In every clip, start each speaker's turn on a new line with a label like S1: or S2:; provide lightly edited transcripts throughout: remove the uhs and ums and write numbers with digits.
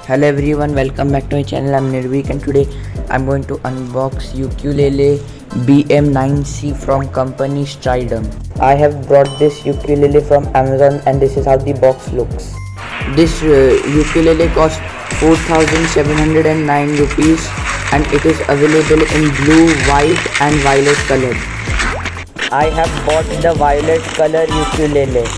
S1: Hello everyone, welcome back to my channel. I'm Nirvik and today I'm going to unbox ukulele BM9C from company Strydom. I have brought this ukulele from Amazon and this is how the box looks. This ukulele cost 4,709 rupees and it is available in blue, white and violet color. I have bought the violet color ukulele.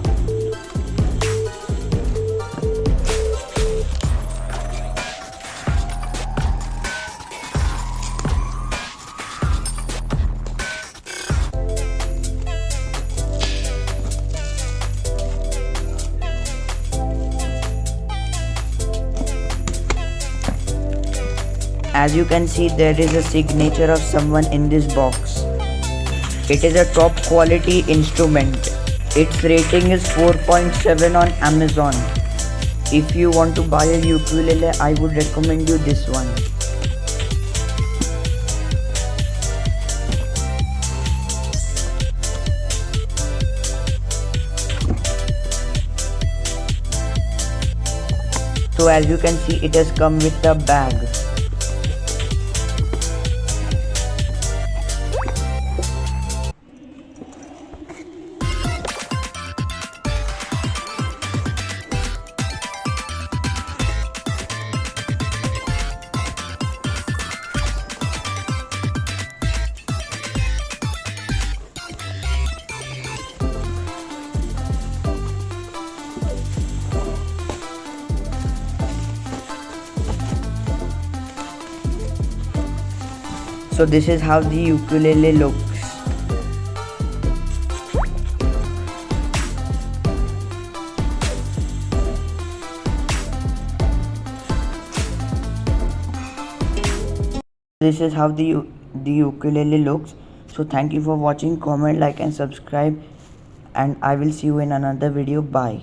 S1: As you can see, there is a signature of someone in this box. It is a top quality instrument. Its rating is 4.7 on Amazon. If you want to buy a ukulele, I would recommend you this one. So as you can see, it has come with a bag. So this is how the ukulele looks. This is how the ukulele looks. So thank you for watching. Comment, like and subscribe, and I will see you in another video. Bye.